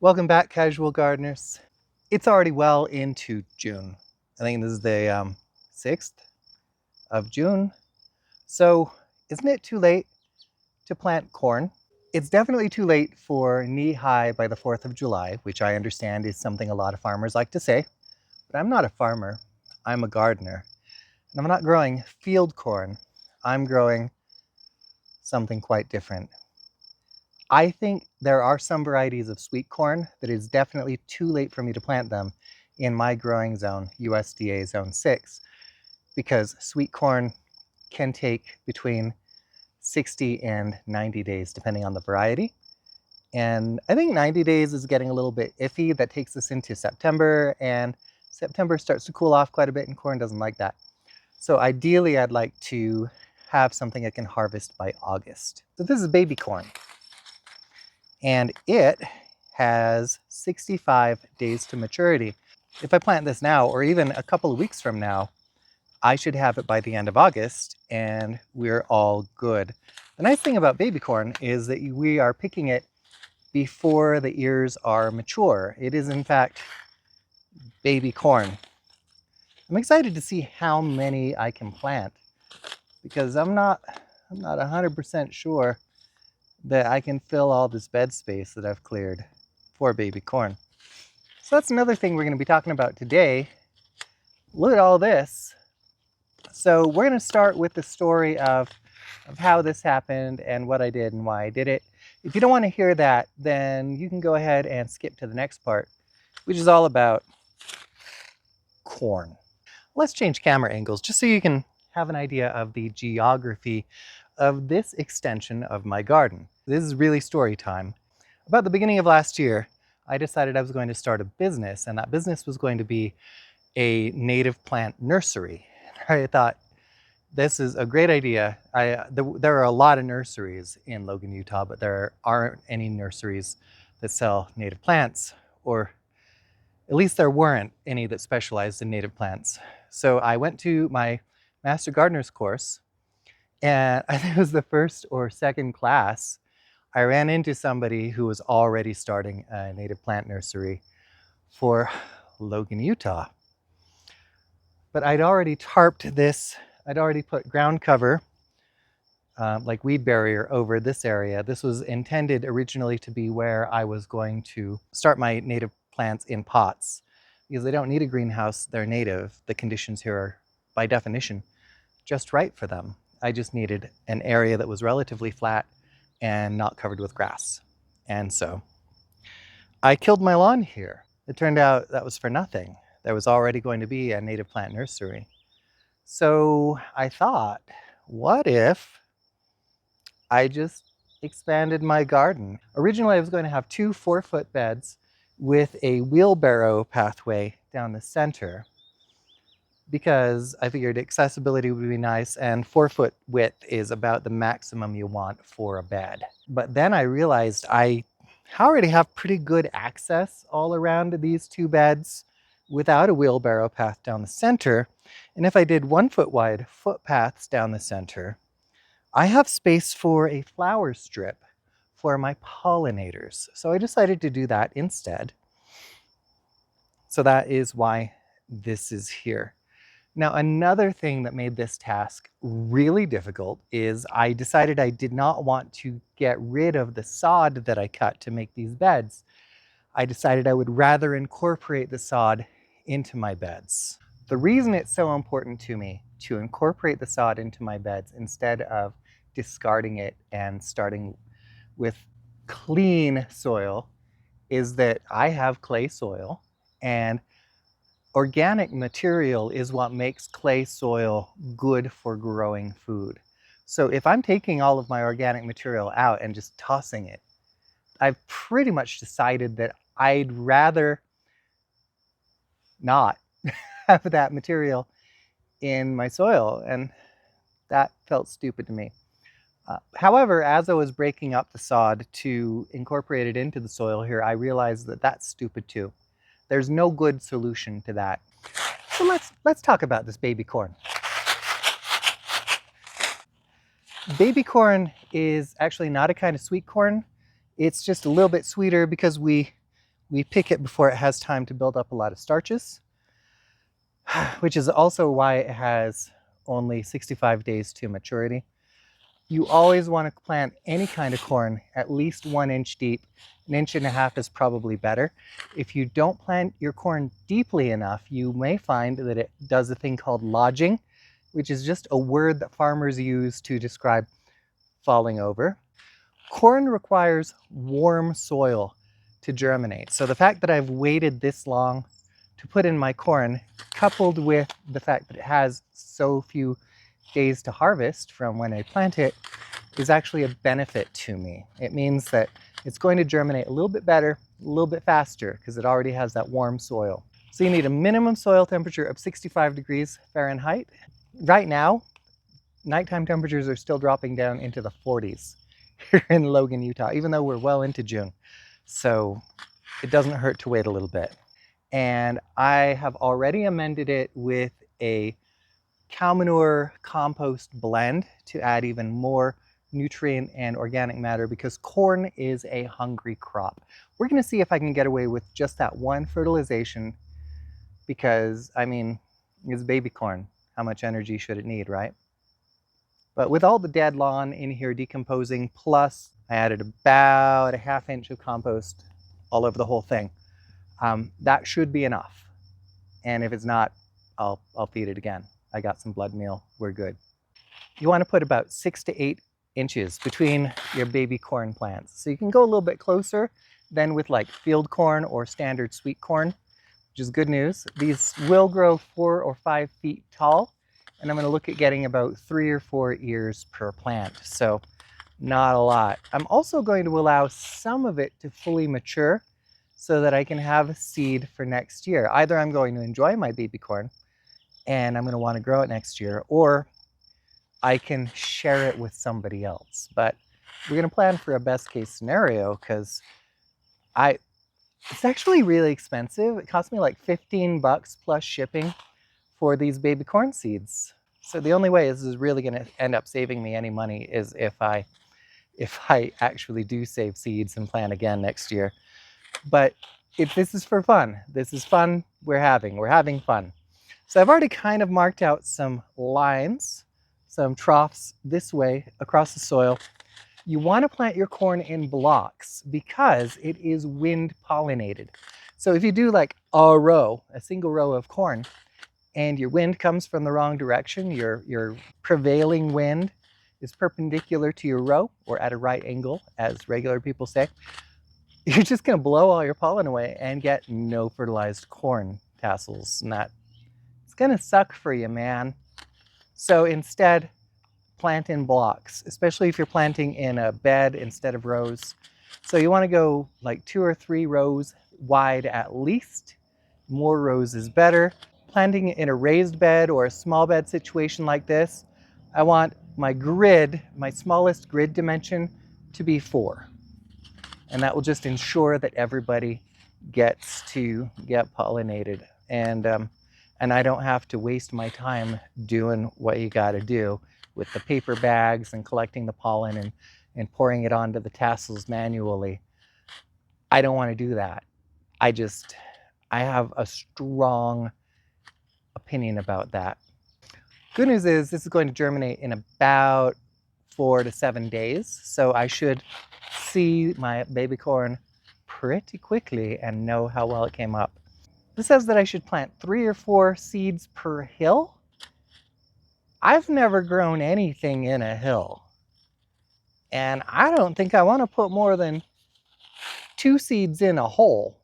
Welcome back, casual gardeners. It's already well into June. I think this is the 6th of June. So, isn't it too late to plant corn? It's definitely too late for knee-high by the 4th of July, which I understand is something a lot of farmers like to say. But I'm not a farmer. I'm a gardener. And I'm not growing field corn. I'm growing something quite different. I think there are some varieties of sweet corn that is definitely too late for me to plant them in my growing zone, USDA Zone 6, because sweet corn can take between 60 and 90 days depending on the variety. And I think 90 days is getting a little bit iffy. That takes us into September, and September starts to cool off quite a bit and corn doesn't like that. So ideally I'd like to have something I can harvest by August. So this is baby corn. And it has 65 days to maturity. If I plant this now, or even a couple of weeks from now, I should have it by the end of August, and we're all good. The nice thing about baby corn is that we are picking it before the ears are mature. It is, in fact, baby corn. I'm excited to see how many I can plant, because I'm not 100% sure that I can fill all this bed space that I've cleared for baby corn. So that's another thing we're going to be talking about today. Look at all this. So we're going to start with the story of how this happened and what I did and why I did it. If you don't want to hear that, then you can go ahead and skip to the next part, which is all about corn. Let's change camera angles just so you can have an idea of the geography of this extension of my garden. This is really story time. About the beginning of last year, I decided I was going to start a business, and that business was going to be a native plant nursery. I thought, this is a great idea. There are a lot of nurseries in Logan, Utah, but there aren't any nurseries that sell native plants, or at least there weren't any that specialized in native plants. So I went to my Master Gardener's course, and I think it was the first or second class, I ran into somebody who was already starting a native plant nursery for Logan, Utah. But I'd already tarped this, I'd already put ground cover, like weed barrier, over this area. This was intended originally to be where I was going to start my native plants in pots, because they don't need a greenhouse, they're native. The conditions here are, by definition, just right for them. I just needed an area that was relatively flat and not covered with grass. And so I killed my lawn here. It turned out that was for nothing. There was already going to be a native plant nursery. So I thought, what if I just expanded my garden? Originally I was going to have 2 4-foot beds with a wheelbarrow pathway down the center, because I figured accessibility would be nice, and 4-foot width is about the maximum you want for a bed. But then I realized I already have pretty good access all around these 2 beds without a wheelbarrow path down the center. And if I did 1-foot wide footpaths down the center, I have space for a flower strip for my pollinators. So I decided to do that instead. So that is why this is here. Now, another thing that made this task really difficult is I decided I did not want to get rid of the sod that I cut to make these beds. I decided I would rather incorporate the sod into my beds. The reason it's so important to me to incorporate the sod into my beds instead of discarding it and starting with clean soil is that I have clay soil, and organic material is what makes clay soil good for growing food. So if I'm taking all of my organic material out and just tossing it, I've pretty much decided that I'd rather not have that material in my soil, and that felt stupid to me. However, as I was breaking up the sod to incorporate it into the soil here, I realized that that's stupid too. There's no good solution to that. So let's talk about this baby corn. Baby corn is actually not a kind of sweet corn. It's just a little bit sweeter because we we pick it before it has time to build up a lot of starches, which is also why it has only 65 days to maturity. You always want to plant any kind of corn at least 1 inch deep. 1.5 inches is probably better. If you don't plant your corn deeply enough, you may find that it does a thing called lodging, which is just a word that farmers use to describe falling over. Corn requires warm soil to germinate. So the fact that I've waited this long to put in my corn, coupled with the fact that it has so few days to harvest from when I plant it, is actually a benefit to me. It means that it's going to germinate a little bit better, a little bit faster, because it already has that warm soil. So you need a minimum soil temperature of 65 degrees Fahrenheit. Right now, nighttime temperatures are still dropping down into the 40s here in Logan, Utah, even though we're well into June. So it doesn't hurt to wait a little bit. And I have already amended it with a cow manure compost blend to add even more nutrient and organic matter, because corn is a hungry crop. We're going to see if I can get away with just that one fertilization, because I mean, it's baby corn. How much energy should it need, right? But with all the dead lawn in here decomposing, plus I added about a 1/2 inch of compost all over the whole thing, that should be enough. And if it's not, I'll feed it again. I got some blood meal, we're good. You want to put about 6 to 8 inches between your baby corn plants. So you can go a little bit closer than with like field corn or standard sweet corn, which is good news. These will grow 4 or 5 feet tall, and I'm going to look at getting about 3 or 4 ears per plant. So not a lot. I'm also going to allow some of it to fully mature so that I can have seed for next year. Either I'm going to enjoy my baby corn and I'm going to want to grow it next year, or I can share it with somebody else. But we're going to plan for a best case scenario, because it's actually really expensive. It cost me like 15 bucks plus shipping for these baby corn seeds. So the only way this is really going to end up saving me any money is if I actually do save seeds and plant again next year. But if this is for fun, this is fun, we're having fun. So I've already kind of marked out some lines, some troughs this way across the soil. You want to plant your corn in blocks because it is wind pollinated. So if you do like a single row of corn, and your wind comes from the wrong direction, your prevailing wind is perpendicular to your row, or at a right angle, as regular people say, you're just going to blow all your pollen away and get no fertilized corn tassels. And it's going to suck for you, man. So instead, plant in blocks, especially if you're planting in a bed instead of rows. So you want to go like 2 or 3 rows wide at least. More rows is better. Planting in a raised bed or a small bed situation like this, I want my grid, my smallest grid dimension, to be 4. And that will just ensure that everybody gets to get pollinated. And I don't have to waste my time doing what you got to do with the paper bags and collecting the pollen and pouring it onto the tassels manually. I don't want to do that. I have a strong opinion about that. Good news is this is going to germinate in about 4 to 7 days. So I should see my baby corn pretty quickly and know how well it came up. This says that I should plant 3 or 4 seeds per hill. I've never grown anything in a hill, and I don't think I want to put more than 2 seeds in a hole.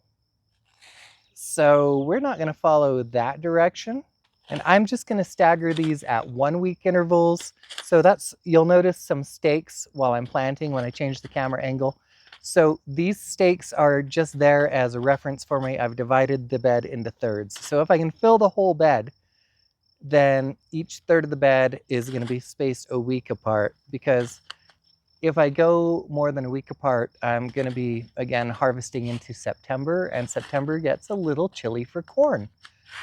So we're not going to follow that direction. And I'm just going to stagger these at 1-week intervals. So you'll notice some stakes while I'm planting when I change the camera angle. So these stakes are just there as a reference for me. I've divided the bed into thirds. So if I can fill the whole bed, then each third of the bed is going to be spaced a week apart, because if I go more than a week apart, I'm going to be, again, harvesting into September, and September gets a little chilly for corn.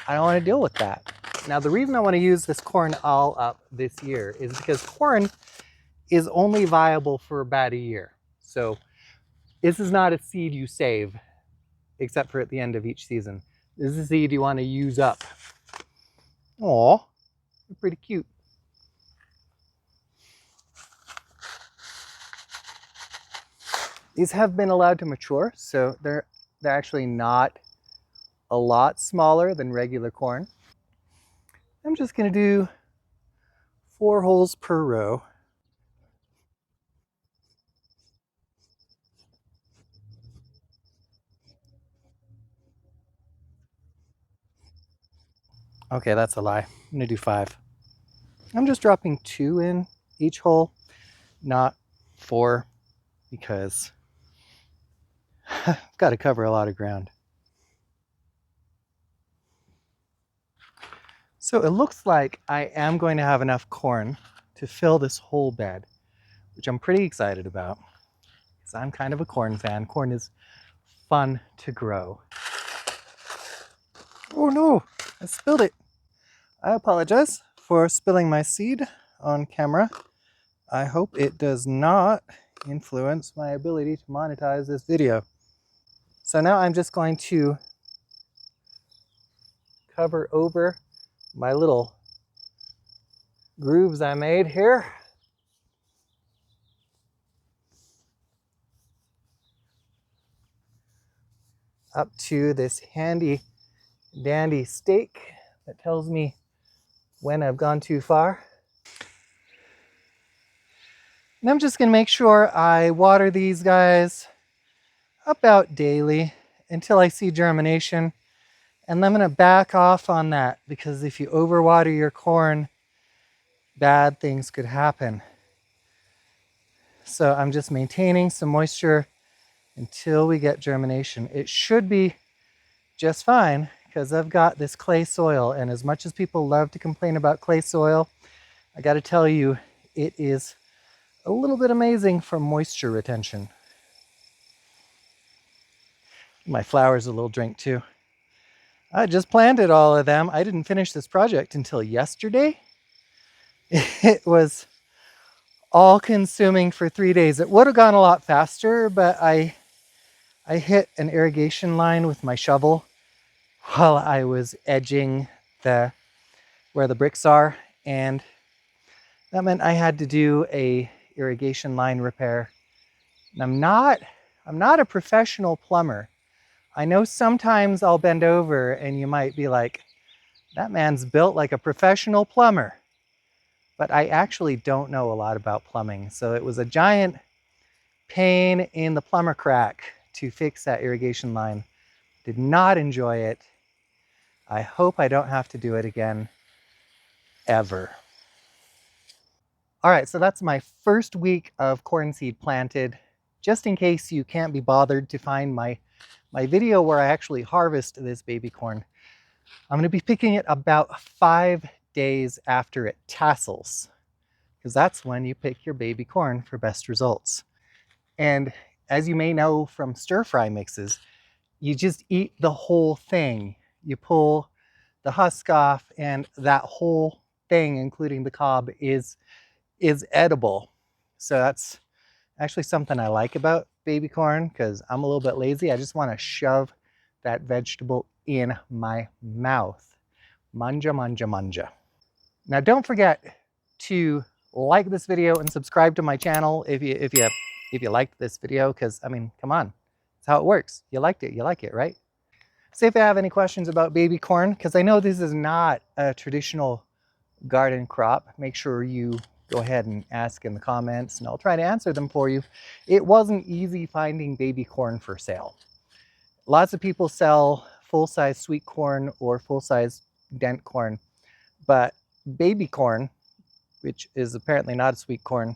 I don't want to deal with that. Now, the reason I want to use this corn all up this year is because corn is only viable for about a year. So this is not a seed you save. except for at the end of each season. This is the seed you want to use up. Aw, they're pretty cute. These have been allowed to mature, so they're actually not a lot smaller than regular corn. I'm just going to do 4 holes per row. Okay, that's a lie. I'm going to do 5. I'm just dropping 2 in each hole, not 4, because I've got to cover a lot of ground. So it looks like I am going to have enough corn to fill this whole bed, which I'm pretty excited about because I'm kind of a corn fan. Corn is fun to grow. Oh no, I spilled it. I apologize for spilling my seed on camera. I hope it does not influence my ability to monetize this video. So now I'm just going to cover over my little grooves I made here. Up to this handy dandy stake that tells me when I've gone too far. And I'm just going to make sure I water these guys about daily until I see germination. And I'm going to back off on that because if you overwater your corn, bad things could happen. So I'm just maintaining some moisture until we get germination. It should be just fine because I've got this clay soil, and as much as people love to complain about clay soil, I got to tell you, it is a little bit amazing for moisture retention. Give my flowers a little drink too. I just planted all of them. I didn't finish this project until yesterday. It was all consuming for 3 days. It would have gone a lot faster, but I hit an irrigation line with my shovel while I was edging where the bricks are, and that meant I had to do a irrigation line repair. And I'm not a professional plumber. I know sometimes I'll bend over and you might be like, that man's built like a professional plumber. But I actually don't know a lot about plumbing. So it was a giant pain in the plumber crack to fix that irrigation line. Did not enjoy it. I hope I don't have to do it again, ever. All right, so that's my first week of corn seed planted. Just in case you can't be bothered to find my video where I actually harvest this baby corn, I'm going to be picking it about 5 days after it tassels, because that's when you pick your baby corn for best results. And as you may know from stir fry mixes, you just eat the whole thing. You pull the husk off, and that whole thing, including the cob, is edible. So that's actually something I like about baby corn, because I'm a little bit lazy. I just want to shove that vegetable in my mouth. Manja, manja, manja. Now don't forget to like this video and subscribe to my channel if you liked this video, because I mean, come on, that's how it works. You liked it, you like it, right? See if you have any questions about baby corn, because I know this is not a traditional garden crop. Make sure you go ahead and ask in the comments and I'll try to answer them for you. It wasn't easy finding baby corn for sale. Lots of people sell full-size sweet corn or full-size dent corn, but baby corn, which is apparently not a sweet corn,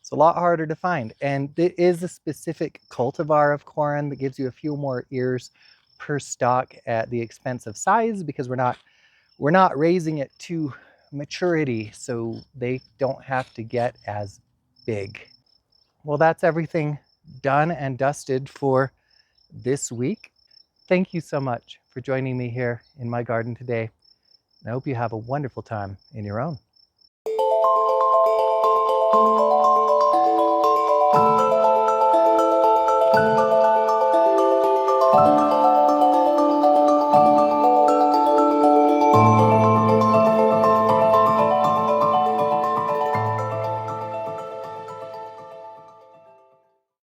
it's a lot harder to find. And there is a specific cultivar of corn that gives you a few more ears per stalk at the expense of size, because we're not raising it to maturity, so they don't have to get as big. Well, that's everything done and dusted for this week. Thank you so much for joining me here in my garden today. I hope you have a wonderful time in your own.